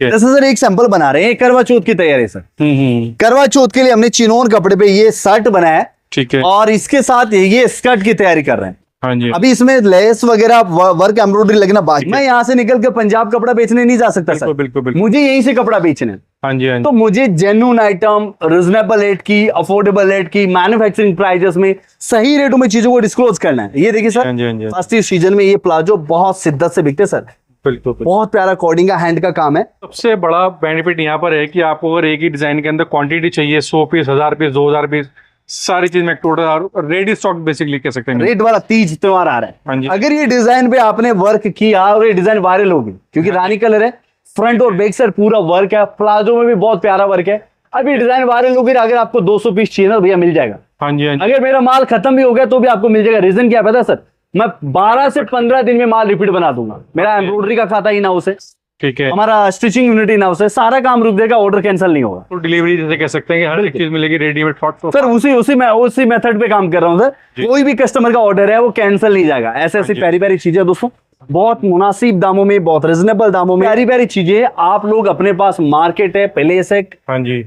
जैसे सर एक सैंपल बना रहे हैं करवा चौथ की तैयारी सर। करवा चौथ के लिए हमने चिनोन कपड़े पे ये शर्ट बनाया है, ठीक है, और इसके साथ ये स्कर्ट की तैयारी कर रहे हैं। हाँ जी, अभी इसमें लेस वगैरह वर्क एम्ब्रॉयडरी लगना बाकी। मैं यहाँ से निकल के पंजाब कपड़ा बेचने नहीं जा सकता सर, बिल्कुल बिल्कुल, मुझे यहीं से कपड़ा बेचना है। हाँ जी, हाँ जी, तो मुझे जेन्युइन आइटम, रिजनेबल रेट की, अफोर्डेबल रेट की, मैन्युफैक्चरिंग प्राइजेस में सही रेटों में चीजों को डिस्क्लोज करना है। ये देखिए सर, हाँ जी, हाँ जी, फर्स्ट सीजन में ये प्लाजो बहुत शिद्दत से बिकते सर, बिल्कुल बिल्कुल। बहुत प्यारा कोडिंग का हैंड का काम है। सबसे बड़ा बेनिफिट यहाँ पर है कि आपको अगर एक ही डिजाइन के अंदर क्वांटिटी चाहिए 100 पीस, 1000 पीस, 2000 पीस, सारी चीज में टोटल रेडी स्टॉक बेसिकली कह सकते हैं। रेट वाला तीज त्योहार आ रहा हाँ जी। है, अगर ये डिजाइन पे आपने वर्क किया और ये डिजाइन वायरल होगी, क्योंकि रानी कलर है, फ्रंट और बैक साइड पूरा वर्क है, प्लाजो में भी बहुत प्यारा वर्क है। अभी डिजाइन वायरल होगी, अगर आपको 200 पीस चाहिए ना भैया मिल जाएगा। हाँ जी, हाँ जी, अगर मेरा माल खत्म भी हो गया तो भी आपको मिल जाएगा। रीजन क्या पता है सर, मैं 12 से 15 दिन में माल रिपीट बना दूंगा। मेरा एम्ब्रॉयडरी का खाता इन हाउस है, ठीक है। हमारा स्टिचिंग यूनिट इन हाउस है, सारा काम रुक देगा, ऑर्डर कैंसिल नहीं होगा। तो डिलीवरी जैसे कह सकते हैं कि हर एक चीज मिलेगी रेडीमेड सर उसी मेथड पे काम कर रहा हूँ सर। कोई भी कस्टमर का ऑर्डर है वो कैंसिल नहीं जाएगा। ऐसे ऐसी प्यारी प्यारी चीजें दोस्तों, बहुत मुनासिब दामों में, बहुत रिजनेबल दामों में प्यारी प्यारी चीजें आप लोग अपने पास, मार्केट है पहले से, हाँ जी,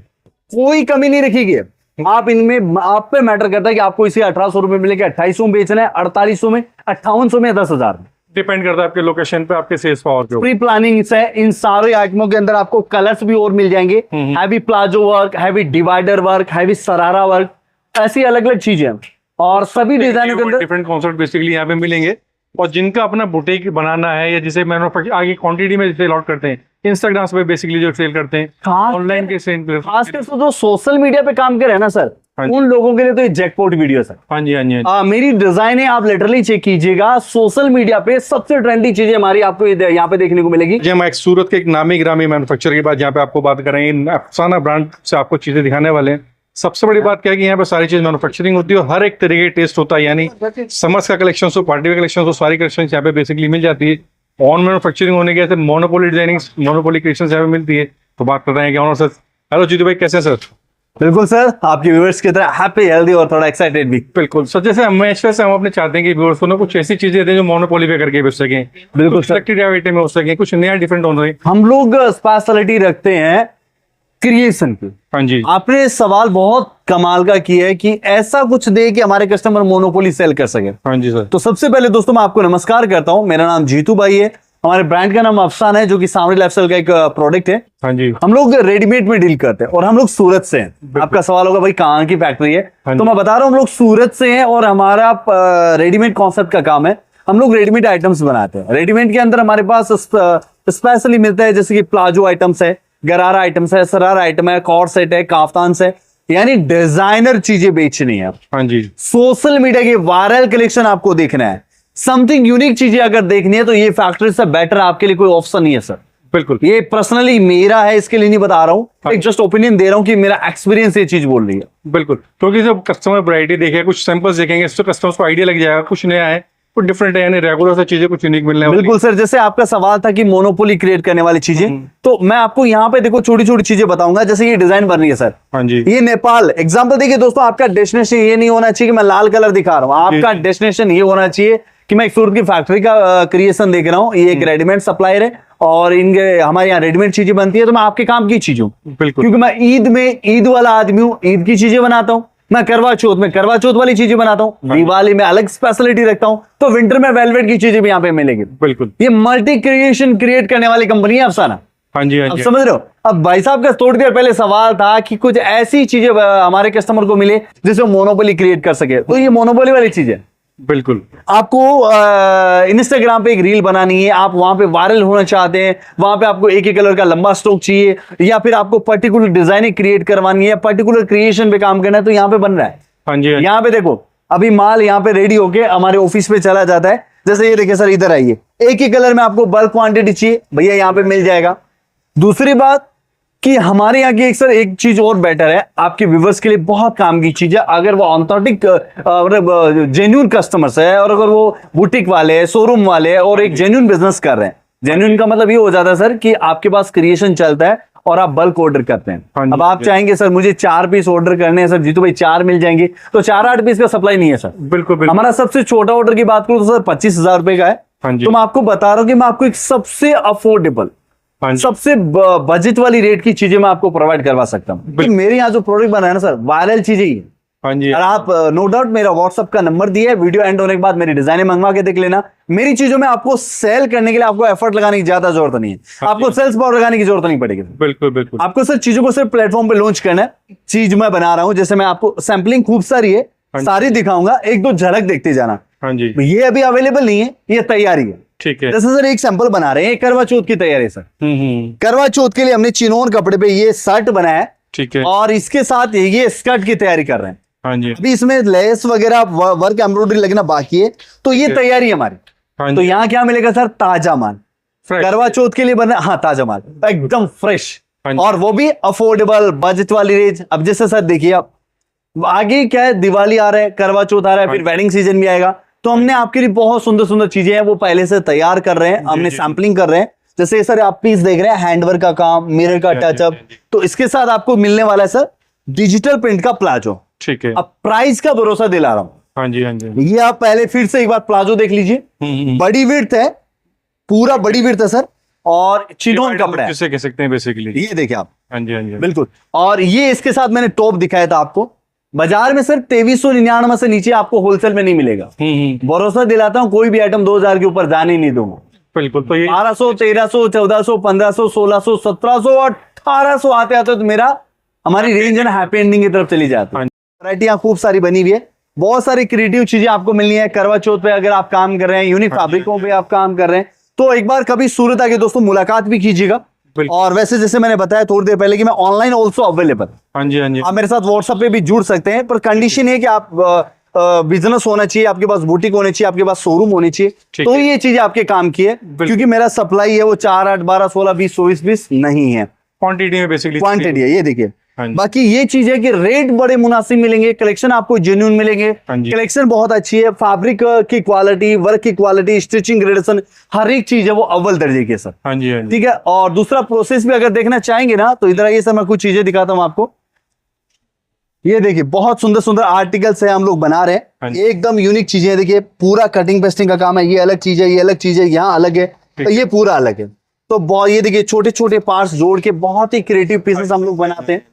कोई कमी नहीं रखी है। आप इनमें आप पे मैटर करता है कि आपको इसे 1800 रुपए मिलेगा, 2800 में बेचना है, 4800 में, 5800 में, 10,000 में, डिपेंड करता है आपके लोकेशन पे, आपके सेल्स पावर पे। प्री प्लानिंग से इन सारे आइटमों के अंदर आपको कलर्स भी और मिल जाएंगे। Heavy palazzo work, heavy divider work, heavy sharara work, ऐसी अलग अलग चीजें और सभी डिजाइनों के अंदर डिफरेंट कॉन्सेप्ट बेसिकली यहाँ पे मिलेंगे। और जिनका अपना बुटीक बनाना है या जिसे मैन्युफैक्चर आगे क्वांटिटी में सेल आउट करते हैं, इंस्टाग्राम पे बेसिकली जो सेल करते हैं, ऑनलाइन के सेल, खासकर जो सोशल मीडिया पे काम कर रहे हैं ना सर, उन लोगों के लिए तो ये जैकपॉट वीडियो सर। हाँ जी, हाँ जी, मेरी डिजाइन है, आप लिटरली चेक कीजिएगा, सोशल मीडिया पे सबसे ट्रेंडी चीजें हमारी आपको यहाँ पे देखने को मिलेगी। जी, हम एक सूरत के एक नामी ग्रामी मैन्युफैक्चर के बाद यहाँ पे आपको बात करेंगे, अफसाना ब्रांड से आपको चीजें दिखाने वाले हैं। सबसे बड़ी बात क्या है कि यहाँ पे सारी चीज मैन्युफैक्चरिंग होती है और हर एक तरीके का टेस्ट होता है, यानी समर्स का कलेक्शन हो, पार्टी वेयर कलेक्शन हो, सारी कलेक्शन यहाँ पे बेसिकली मिल जाती है। ऑन मैन्युफैक्चरिंग होने के मोनोपोली डिजाइनिंग, मोनोपोली क्रिएशन यहाँ पे मिलती है। तो बात कर रहे हैं कि सर, हेलो जीतू भाई, कैसे हैं सर? बिल्कुल सर, आपके व्यूअर्स की तरह हैप्पी, हेल्दी और थोड़ा एक्साइटेड भी। बिल्कुल सर, जैसे हमेशा से हम अपने चाहते हैं कि व्यूअर्स को ना कुछ ऐसी चीजें दें जो मोनोपोली पे करके बेच सकें, बिल्कुल सिलेक्टेड आइटम में हो सके, कुछ नया डिफरेंट हो रहे। हम लोग स्पेशलिटी रखते हैं क्रिएशन की। हाँ जी, आपने सवाल बहुत कमाल का किया है कि ऐसा कुछ दे कि हमारे कस्टमर मोनोपोली सेल कर सके। हाँ जी सर। तो सबसे पहले दोस्तों मैं आपको नमस्कार करता हूं, मेरा नाम जीतू भाई है, हमारे ब्रांड का नाम अफसाना है, जो कि सावरी लाइफस्टाइल का एक प्रोडक्ट है। हाँ जी, हम लोग रेडीमेड में डील करते हैं और हम लोग सूरत से हैं। आपका सवाल होगा भाई कहाँ की फैक्ट्री है, तो मैं बता रहा हूँ हम लोग सूरत से हैं और हमारा रेडीमेड कॉन्सेप्ट का काम है। हम लोग रेडीमेड आइटम्स बनाते हैं। रेडीमेड के अंदर हमारे पास स्पेशली मिलता है, जैसे कि प्लाजो आइटम्स है, गरारा आइटम्स है, सरारा आइटम है, कॉर्ड सेट है, काफ्तान से, यानी डिजाइनर चीजें बेचनी है। हाँ जी, सोशल मीडिया की वायरल कलेक्शन आपको देखना है, समथिंग यूनिक चीजें अगर देखनी है तो ये फैक्ट्री से बेटर आपके लिए कोई ऑप्शन नहीं है सर। बिल्कुल, ये पर्सनली मेरा है, इसके लिए नहीं बता रहा हूं, एक जस्ट ओपिनियन दे रहा हूं कि मेरा एक्सपीरियंस ये चीज बोल रही है। बिल्कुल, क्योंकि जब कस्टमर वैरायटी देखे, कुछ सैंपल्स देखेंगे, इससे कस्टमर्स को आइडिया लग जाएगा कुछ नया है, कुछ डिफरेंट है, यानी रेगुलर से चीजें कुछ यूनिक मिलने वाली। बिल्कुल सर, जैसे आपका सवाल था कि मोनोपोली क्रिएट करने वाली चीजें, तो मैं आपको यहाँ पे देखो छोटी छोटी चीजें बताऊंगा। जैसे ये डिजाइन बन रही है सर, हाँ जी, ये नेपाल एग्जांपल देखिए दोस्तों, आपका डेस्टिनेशन ये नहीं होना चाहिए कि मैं लाल कलर दिखा रहा हूँ, आपका डेस्टिनेशन ये होना चाहिए कि मैं एक सूरत की फैक्ट्री का क्रिएशन देख रहा हूँ। ये एक रेडीमेड सप्लायर है और इनके हमारे यहाँ रेडीमेड चीजें बनती है, तो मैं आपके काम की चीज हूँ। बिल्कुल, क्योंकि मैं ईद में ईद वाला आदमी हूँ, ईद की चीजें बनाता हूँ। मैं करवा चौथ में करवा चौथ वाली चीजें बनाता हूँ, दिवाली में अलग स्पेशलिटी रखता हूँ, तो विंटर में वेलवेट की चीजें भी यहाँ पे मिलेगी। बिल्कुल, ये मल्टी क्रिएशन क्रिएट करने वाली कंपनी है अफसाना। हाँ जी, हाँ अब जी, समझ रहे हो। अब भाई साहब का थोड़ी देर पहले सवाल था कि कुछ ऐसी चीजें हमारे कस्टमर को मिले जिससे मोनोपोली क्रिएट कर सके, तो ये मोनोपोली वाली चीज है। बिल्कुल, आपको इंस्टाग्राम पे एक रील बनानी है, आप वहां पे वायरल होना चाहते हैं, वहां पे आपको एक ही कलर का लंबा स्टॉक चाहिए, या फिर आपको पर्टिकुलर डिजाइन क्रिएट करवानी है, पर्टिकुलर क्रिएशन पे काम करना है, तो यहाँ पे बन रहा है। हाँ जी, यहाँ पे देखो, अभी माल यहाँ पे रेडी होके हमारे ऑफिस पे चला जाता है। जैसे ये देखिए सर, इधर आइए, एक ही कलर में आपको बल्क क्वांटिटी चाहिए भैया, यहाँ पे मिल जाएगा। दूसरी बात कि हमारे यहाँ की एक चीज और बेटर है, आपके व्यूवर्स के लिए बहुत काम की चीज है। अगर वो ऑथेंटिक जेन्युइन कस्टमर्स है, और अगर वो बुटीक वाले हैं, शोरूम वाले हैं और एक जेन्युइन बिजनेस कर रहे हैं, जेन्युइन का मतलब ये हो जाता है सर कि आपके पास क्रिएशन चलता है और आप बल्क ऑर्डर करते हैं। अब आप चाहेंगे सर मुझे 4 पीस ऑर्डर करने हैं सर, जीतू भाई 4 मिल जाएंगे, तो 4-8 पीस का सप्लाई नहीं है सर। बिल्कुल, हमारा सबसे छोटा ऑर्डर की बात करूं तो सर 25,000 रुपए का है। हाँ जी, तो मैं आपको बता रहा हूं कि मैं आपको एक सबसे अफोर्डेबल हाँ जी। सबसे बजट वाली रेट की चीजें मैं आपको प्रोवाइड करवा सकता हूँ। तो मेरे यहाँ जो प्रोडक्ट बना है ना सर, वायरल चीजें ही है। हाँ जी। और आप नो डाउट मेरा व्हाट्सअप का नंबर दिया है, वीडियो एंड होने के बाद मेरी डिजाइने मंगवा के देख लेना। मेरी चीजों में आपको सेल करने के लिए आपको एफर्ट लगाने की ज्यादा जरूरत नहीं है, आपको सेल्स पावर लगाने की जरूरत नहीं पड़ेगी। बिल्कुल बिल्कुल। आपको सर चीजों को सिर्फ प्लेटफॉर्म पे लॉन्च करना है। चीज मैं बना रहा हूँ, जैसे मैं आपको सैंपलिंग खूब सारी है, सारी दिखाऊंगा, एक दो झलक देखते जाना। हाँ जी। ये अभी अवेलेबल नहीं है, ये तैयारी है। ठीक है। जैसे सर एक सैंपल बना रहे हैं, करवा चौथ की तैयारी है सर। करवा चौथ के लिए हमने चिनोन कपड़े पे ये शर्ट बनाया है, ठीक है। और इसके साथ ये स्कर्ट की तैयारी कर रहे हैं। हाँ जी। अभी इसमें लेस वगैरह वर्क एम्ब्रॉयडरी लगना बाकी है, तो ये तैयारी है हमारी। हाँ जी। तो यहाँ क्या मिलेगा सर, ताजा माल, Fresh। करवा चौथ के लिए बना, हाँ ताजा माल एकदम फ्रेश, हाँ जी। और वो भी अफोर्डेबल बजट वाली रेंज। अब जैसे सर देखिए, आप आगे क्या है, दिवाली आ रहा है, करवा चौथ आ रहा है, फिर वेडिंग सीजन भी आएगा, तो हमने आपके लिए बहुत सुंदर सुंदर चीजें हैं वो पहले से तैयार कर रहे हैं, हमने सैंपलिंग कर रहे हैं। जैसे सर आप पीस देख रहे हैं, हैंडवर्क का काम, मिरर का टचअप, तो इसके साथ आपको मिलने वाला है सर डिजिटल प्रिंट का प्लाजो। ठीक है। अब प्राइस का भरोसा दिला रहा हूं। हाँ जी। हाँ जी। ये आप पहले फिर से एक बार प्लाजो देख लीजिए, बड़ी विड्थ है, पूरा बड़ी विड्थ है सर, और चिनोन कपड़ा है, किसे कह सकते हैं बेसिकली। ये देखिए आप। हाँ जी। हाँ जी। बिल्कुल। और ये इसके साथ मैंने टॉप दिखाया था आपको, बाजार में सर 2399 से नीचे आपको होलसेल में नहीं मिलेगा। भरोसा दिलाता हूं, कोई भी आइटम 2000 के ऊपर जाने ही नहीं दूंगा। बिल्कुल। तो ये 1200, 1300, 1400, 1500, 1600, 1700, 1800 आते आते तो मेरा हमारी रेंज है ना हैप्पी एंडिंग की तरफ चली जाती है। वैरायटियां खूब सारी बनी हुई है, बहुत सारी क्रिएटिव चीजें आपको मिलनी है। करवा चौथ पे अगर आप काम कर रहे हैं, यूनिक फैब्रिकों पे आप काम कर रहे हैं, तो एक बार कभी सूरत आके दोस्तों मुलाकात भी कीजिएगा। और वैसे जैसे मैंने बताया थोड़ी देर पहले कि मैं ऑनलाइन ऑल्सो अवेलेबल। हाँ जी। हाँ जी। आप मेरे साथ व्हाट्सएप पे भी जुड़ सकते हैं, पर कंडीशन है कि आप बिजनेस होना चाहिए, आपके पास बुटीक होनी चाहिए, आपके पास शोरूम होनी चाहिए, तो ये चीज आपके काम की है। क्योंकि मेरा सप्लाई है वो 4, 8, 12, 16, 20, 24, 20 नहीं है, क्वांटिटी में बेसिकली क्वांटिटी है। ये देखिए, हाँ जी। बाकी ये चीज है कि रेट बड़े मुनासिब मिलेंगे, कलेक्शन आपको जेन्युइन मिलेंगे, हाँ जी। कलेक्शन बहुत अच्छी है, फैब्रिक की क्वालिटी, वर्क की क्वालिटी, स्टिचिंग ग्रेडेशन, हर एक चीज है वो अव्वल दर्जे की है सर। हाँ जी। हाँ जी। ठीक है। और दूसरा प्रोसेस भी अगर देखना चाहेंगे ना, तो इधर आइए सर, मैं कुछ चीजें दिखाता हूं आपको। ये देखिए, बहुत सुंदर सुंदर आर्टिकल्स है हम लोग बना रहे हाँ हैं, जी। एकदम यूनिक चीजें हैं। देखिए पूरा कटिंग पेस्टिंग का काम है, ये अलग चीज है, ये अलग चीज है, यहाँ अलग है, तो ये पूरा अलग है। तो बहुत, ये देखिए छोटे छोटे पार्ट्स जोड़ के बहुत ही क्रिएटिव पीसेस हम लोग बनाते हैं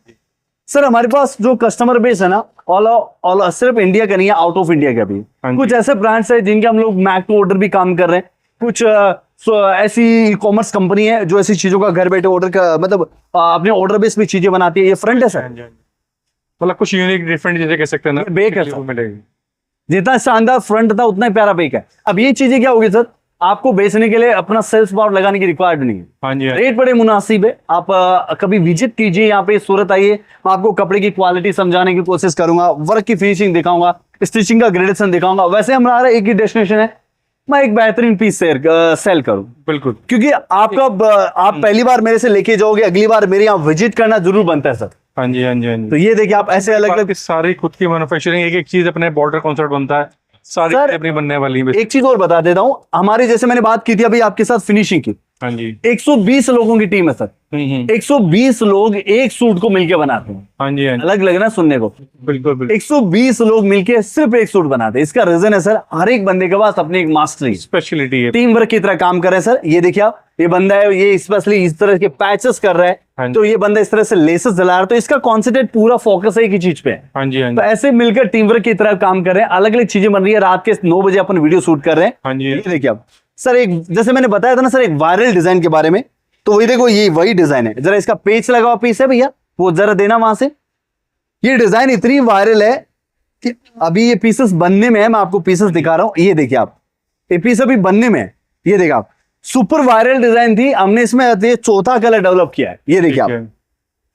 सर। हमारे पास जो कस्टमर बेस है ना, ऑल सिर्फ इंडिया का नहीं है, आउट ऑफ इंडिया का भी। कुछ ऐसे ब्रांड्स है जिनके हम लोग मैक टू ऑर्डर भी काम कर रहे हैं, कुछ ऐसी ई कॉमर्स कंपनी है जो ऐसी चीजों का घर बैठे ऑर्डर का मतलब अपने ऑर्डर बेस भी चीजें बनाती है। ये फ्रंट है सर, मतलब कुछ यूनिक डिफरेंट चीजें कह सकते हैं ना, बेक है सर। मिलेगी। जितना शानदार फ्रंट था उतना ही प्यारा बेक है। अब ये चीजें क्या होगी सर, आपको बेचने के लिए अपना सेल्स पावर लगाने की रिक्वायर्ड नहीं है। हाँ जी। रेट बड़े मुनासिब है। आप कभी विजिट कीजिए, यहाँ पे सूरत आइए, मैं आपको कपड़े की क्वालिटी समझाने की कोशिश करूंगा, वर्क की फिनिशिंग दिखाऊंगा, स्टिचिंग का ग्रेडेशन दिखाऊंगा। वैसे हमारा एक ही डेस्टिनेशन है, मैं एक बेहतरीन पीस सेल करूं। बिल्कुल। क्योंकि आपका आप पहली बार मेरे से लेके जाओगे, अगली बार मेरे यहाँ विजिट करना जरूर बनता है सर। हाँ जी। हाँ जी। हाँ तो जी। ये देखिए, आप ऐसे अलग अलग सारी खुद की मैन्युफैक्चरिंग, एक एक चीज अपने बॉर्डर कॉन्सेप्ट बनता है, सारी सर, चीजें अपनी बनने वाली है। एक चीज और बता देता हूँ, हमारे जैसे मैंने बात की थी अभी आपके साथ फिनिशिंग की, हाँ जी। 120 लोगों की टीम है सर। 120 लोग एक सूट को मिलके बनाते हैं। हाँ जी। हाँ जी। अलग लग रहा है सुनने को, बिल्कुल बिल्कुल। 120 लोग मिलके सिर्फ एक सूट बनाते हैं। इसका रीजन है सर, हर एक बंदे के पास अपनी एक मास्टरी, स्पेशलिटी है, टीम वर्क की तरह काम कर रहे हैं सर। ये देखिए आप, ये बंदा है, ये स्पेशली इस तरह के पैचेस कर रहा हाँ है, जी। तो ये बंदा इस तरह से लेसेस जला रहा है, तो इसका कॉन्सेंट्रेट पूरा फोकस है एक ही चीज पे है। हाँ जी। हाँ तो जी। ऐसे मिलकर टीम वर्क की तरह काम कर रहे हैं, अलग अलग चीजें बन रही है। रात के 9 बजे अपन वीडियो शूट कर रहे हैं। हाँ जी। ये देखिए आप सर, एक जैसे मैंने बताया था ना सर, एक वायरल डिजाइन के बारे में, तो वही देखो, ये वही डिजाइन है। जरा इसका पेज लगा हुआ पीस है भैया, वो जरा देना वहां से। ये डिजाइन इतनी वायरल है कि अभी ये पीसेस बनने में है, मैं आपको पीसेस दिखा रहा हूं। ये देखिए आप, ये पीस अभी बनने में है। ये देखिए आप, सुपर वायरल डिजाइन थी, हमने इसमें ये चौथा कलर डेवलप किया है। ये देखिए आप,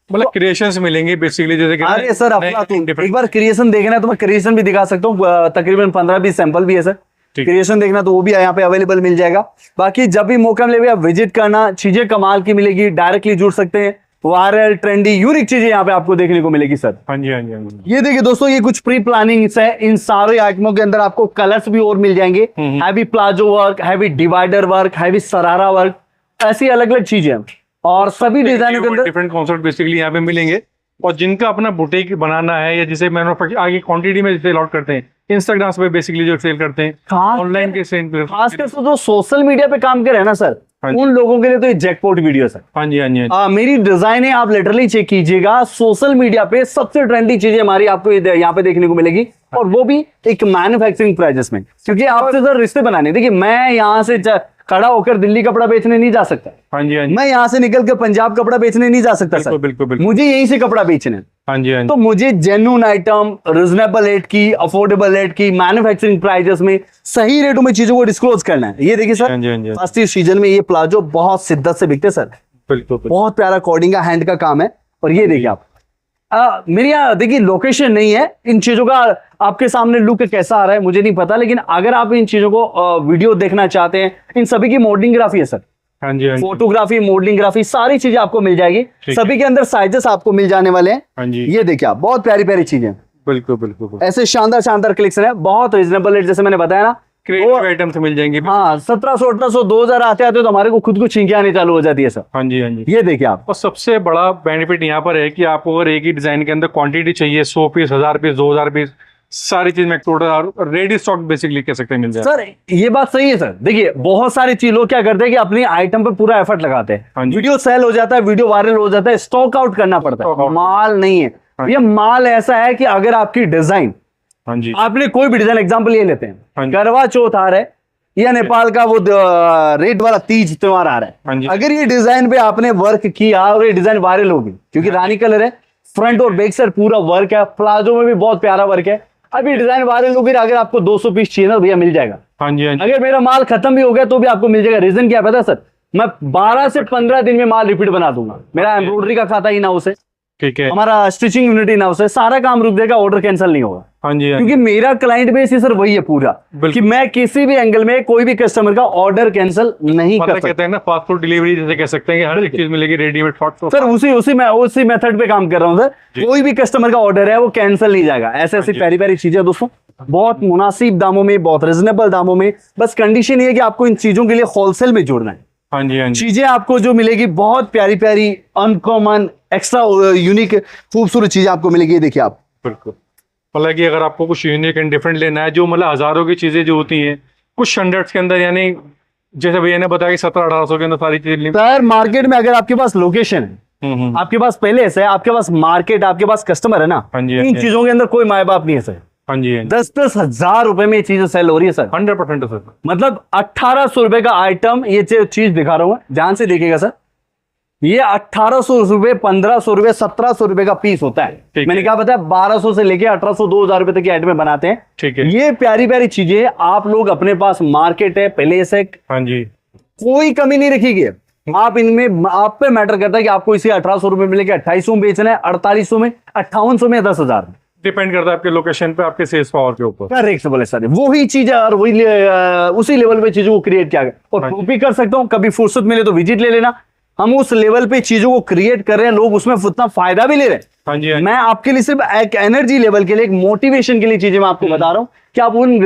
मतलब क्रिएशंस मिलेंगे बेसिकली, जैसे कि अरे सर अफलातून, एक बार क्रिएशन देखना है तो मैं क्रिएशन भी दिखा सकता हूँ। तकरीबन 15-20 सैंपल भी है सर। क्रिएशन देखना तो वो भी यहाँ पे अवेलेबल मिल जाएगा। बाकी जब भी मौका मिले आप विजिट करना, चीजें कमाल की मिलेगी, डायरेक्टली जुड़ सकते हैं। वायरल ट्रेंडी यूनिक चीजें यहाँ पे आपको देखने को मिलेगी सर। हाँ जी। हाँ जी। हाँ जी। ये देखिए दोस्तों, ये कुछ प्री प्लानिंग है। इन सारे आइटमों के अंदर आपको कलर्स भी और मिल जाएंगे। Heavy palazzo work, heavy divider work, heavy sharara work, ऐसी अलग अलग चीजें, और सभी डिजाइनों के अंदर डिफरेंट कॉन्सेप्ट बेसिकली यहाँ पे मिलेंगे। और जिनका अपना बुटीक बनाना है, या जिसे मैन्युफैक्चर आगे क्वांटिटी में जैसे लॉट करते हैं, इंस्टाग्राम पे बेसिकली जो सेल करते हैं, ऑनलाइन के सेल, खासकर तो जो सोशल मीडिया पे काम कर रहे हैं ना सर, हाँ जी। उन लोगों के लिए तो ये जैकपॉट वीडियो सर। हाँ जी, हाँ जी, हाँ जी। मेरी डिजाइन है, आप लिटरली चेक कीजिएगा, सोशल मीडिया पे सबसे ट्रेंडी चीजें हमारी आपको यहाँ पे देखने को मिलेगी, और वो भी एक मैन्युफैक्चरिंग प्राइजेस में, क्योंकि आपसे सर रिश्ते बनाने। देखिए मैं यहाँ से खड़ा होकर दिल्ली कपड़ा बेचने नहीं जा सकता, हाँ जी, हाँ जी। मैं यहाँ से निकल के पंजाब कपड़ा बेचने नहीं जा सकता बिल्कुल, सर, बिल्कुल, बिल्कुल। मुझे यहीं से कपड़ा बेचना है। हाँ जी, हाँ जी। तो मुझे जेन्युइन आइटम, रिजनेबल रेट की, अफोर्डेबल रेट की, मैन्युफैक्चरिंग प्राइजेस में, सही रेटों में चीजों को डिस्क्लोज करना है। ये देखिए सर, हाँ जी, हाँ जी। फर्स्ट सीजन में ये प्लाजो बहुत शिद्दत से बिकते सर, बिल्कुल, बिल्कुल। बहुत प्यारा कोडिंग का हैंड का काम है। और ये देखिए आप, मेरे यहाँ देखिए लोकेशन नहीं है, इन चीजों का आपके सामने लुक कैसा आ रहा है मुझे नहीं पता, लेकिन अगर आप इन चीजों को वीडियो देखना चाहते हैं, इन सभी की मॉडलिंग ग्राफी है सर, हाँ जी, हाँ जी। फोटोग्राफी, मॉडलिंग ग्राफी, सारी चीजें आपको मिल जाएगी। ठीक सभी के अंदर साइजेस आपको मिल जाने वाले हैं। हाँ जी। ये देखिए आप, बहुत प्यारी प्यारी चीजें, बिल्कुल, बिल्कुल, बिल्कुल। ऐसे शानदार शानदार कलेक्शन है, बहुत रीजनेबल रेट, जैसे मैंने बताया ना। क्रिएटिव आइटम से मिल जाएंगे। हाँ, 1700, 1800, 2000 आते आते तो हमारे को खुद को छींकें आनी चालू हो जाती है सर। हाँ जी, हाँ जी। ये देखिए आप, और सबसे बड़ा बेनिफिट यहाँ पर है कि आपको अगर एक ही डिजाइन के अंदर क्वांटिटी चाहिए, 100 पीस, 1000 पीस, 2000 पीस, सारी चीज में टोटल रेडी स्टॉक बेसिकली कह सकते हैं मिल जाए। सर ये बात सही है सर। देखिए बहुत सारी चीज लोग क्या करते हैं कि अपनी आइटम पे पूरा एफर्ट लगाते हाँ हैं, जी। वीडियो सेल हो जाता है, वीडियो वायरल हो जाता है, स्टॉक आउट करना पड़ता स्टॉक है। आउट। माल नहीं है, हाँ ये माल ऐसा है कि अगर आपकी डिजाइन, हाँ जी, आपने कोई भी डिजाइन, एग्जांपल ये लेते हाँ हैं, जी। करवा चौथ आ रहा है या नेपाल का वो रेट वाला तीज त्योहार आ रहा हाँ जी। है, अगर ये डिजाइन पे आपने वर्क किया और ये डिजाइन वायरल होगी, क्योंकि रानी कलर है, फ्रंट और बैक साइड पूरा वर्क है, प्लाजो में भी बहुत प्यारा वर्क है, अभी डिजाइन वायरल होगी, अगर आपको 200 पीस चाहिए ना भैया मिल जाएगा। हाँ जी, हाँ जी। अगर मेरा माल खत्म भी हो गया तो भी आपको मिल जाएगा। रीजन क्या है पता है सर, मैं 12 से 15 दिन में माल रिपीट बना दूंगा। मेरा एम्ब्रॉयडरी का खाता ही ना उसे, ठीक है। हमारा स्टिचिंग यूनिट ही ना उसे, सारा काम रुक जाएगा, ऑर्डर कैंसिल नहीं होगा। हाँ जी, हाँ जी। क्योंकि मेरा क्लाइंट बेस ही सर वही है पूरा, बिल्कुल। कि मैं किसी भी एंगल में कोई भी कस्टमर का ऑर्डर कैंसिल नहीं कर मतलब सकता कहते हैं ना फास्ट फूड डिलीवरी जैसे कह सकते हैं कि हर एक चीज मिलेगी रेडीमेड फास्ट सर। उसी मेथड पे काम कर रहा हूं सर। जी। कोई भी कस्टमर का ऑर्डर है वो कैंसिल नहीं जाएगा। ऐसे ऐसी जी। प्यारी प्यारी चीजें दोस्तों, बहुत मुनासिब दामों में, बहुत रिजनेबल दामों में। बस कंडीशन ये है कि आपको इन चीजों के लिए होलसेल में जुड़ना है। हाँ जी, हाँ जी। चीजें आपको जो मिलेगी बहुत प्यारी प्यारी, अनकॉमन, एक्स्ट्रा यूनिक, खूबसूरत चीजें आपको मिलेगी। ये देखिए आप, बिल्कुल। मतलब कि अगर आपको कुछ यूनिक एंड डिफरेंट लेना है, जो मतलब हजारों की चीजें जो होती हैं कुछ हंड्रेड्स के अंदर, यानी जैसे भैया ने बताया कि 1700-1800 के अंदर सारी चीजें। सर मार्केट में अगर आपके पास लोकेशन है, आपके पास पहले से है, आपके पास मार्केट, आपके पास कस्टमर है ना, हाँ जी, हाँ इन जी। चीजों के अंदर कोई माए बाप नहीं है सर। हाँ जी, 10-10 हजार रुपए में ये चीजें सेल हो रही है सर। 100% सर। मतलब 1800 रुपए का आइटम, ये चीज दिखा रहा हूं, ध्यान से देखिएगा सर। ये 1800 रुपए, 1500 रुपए, 1700 रुपए का पीस होता है। ठीक मैंने है। क्या बताया, 1200 से लेके 1800, 2000 रुपए तक की आइटम बनाते हैं। ठीक है। ये प्यारी प्यारी चीजें आप लोग, अपने पास मार्केट है पहले से, हाँ जी, कोई कमी नहीं रखी। आप इनमें, आप पे मैटर करता है कि आपको इसे 1800 रुपए मिलेगा, 2800 में बेचना है, 4800 में, 5800 में, 10,000 में। डिपेंड करता है आपके लोकेशन पे, आपके सेल्स पावर के ऊपर। करेक्ट बोले सर, वही चीज है, और वही उसी लेवल पे चीजों को क्रिएट किया गया। और हाँ जी। प्रूफ भी कर सकता हूँ, कभी फुर्सत मिले तो विजिट ले लेना। हम उस लेवल पे चीजों को क्रिएट कर रहे हैं, लोग उसमें उतना फायदा भी ले रहे हैं। हाँ जी, हाँ जी। मैं आपके लिए सिर्फ एक एनर्जी लेवल के लिए, एक मोटिवेशन के लिए चीजें मैं आपको बता रहा हूँ कि आप उन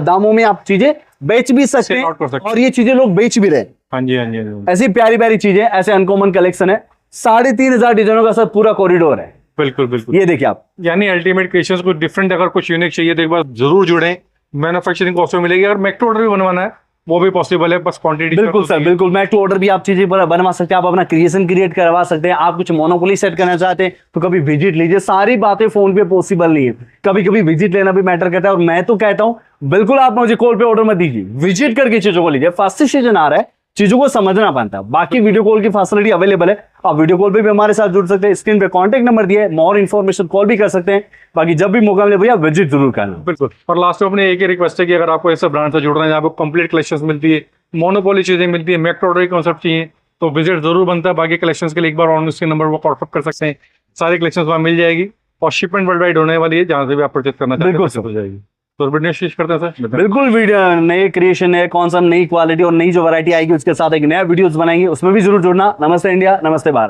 दामों में आप चीजें बेच भी सकते Sell out कर सकते हैं, हैं। और ये चीजें लोग बेच भी रहे हैं। हाँ जी, हाँ जी, हाँ जी। ऐसी प्यारी प्यारी चीजें, ऐसे अनकॉमन कलेक्शन है, 3500 डिजाइनों का सर पूरा कॉरिडोर है। बिल्कुल, बिल्कुल। ये देखिए आप, यानी अल्टीमेट क्रिएशंस को डिफरेंट, अगर कुछ यूनिक चाहिए तो एक बार जरूर जुड़ें। मैन्युफैक्चरिंग कॉस्ट में मिलेगी, अगर मेक टू ऑर्डर भी बनवाना है वो भी पॉसिबल है, बस क्वांटिटी। बिल्कुल सर, बिल्कुल। मैक टू ऑर्डर भी आप चीजें बनवा सकते हैं, आप अपना क्रिएशन क्रिएट करवा सकते हैं। आप कुछ मोनोपोली सेट करना चाहते हैं तो कभी विजिट लीजिए। सारी बातें फोन पे पॉसिबल नहीं है, कभी कभी विजिट लेना भी मैटर करता है। और मैं तो कहता हूं बिल्कुल आप मुझे कॉल पे ऑर्डर मत दीजिए, विजिट करके चीजों को लीजिए। फास्ट सीजन आ रहा है, चीजों को समझना पड़ता है। बाकी वीडियो कॉल की फैसिलिटी अवेलेबल है, आप वीडियो कॉल पे भी हमारे साथ जुड़ सकते हैं। स्क्रीन पे कॉन्टेक्ट नंबर दिया है, मोर इन्फॉर्मेशन कॉल भी कर सकते हैं। बाकी जब भी मौका मिले भैया विजिट जरूर करना। बिल्कुल। और लास्ट में अपने एक ही रिक्वेस्ट है कि अगर आपको ऐसे ब्रांड से जुड़ना है जहाँ पे कंप्लीट कलेक्शंस मिलती है, मोनोपोली चीजें मिलती है, मेक टू ऑर्डर कॉन्सेप्ट चाहिए, तो विजिट जरूर बनता है। बाकी कलेक्शंस के लिए एक बार ऑन उसके नंबर वो व्हाट्सअप कर सकते हैं, सारी कलेक्शंस वहाँ मिल जाएगी। और शिपमेंट वर्ल्ड वाइड होने वाली है, जहाँ से भी आप परचेज करना चाहते हैं बिल्कुल हो जाएगी। तो वीडियो शेयर करते हैं सर। बिल्कुल, वीडियो नए क्रिएशन है, कौन सा नई क्वालिटी और नई जो वैरायटी आएगी उसके साथ एक नया वीडियोस बनाएंगे, उसमें भी जरूर जुड़ना। नमस्ते इंडिया, नमस्ते भारत।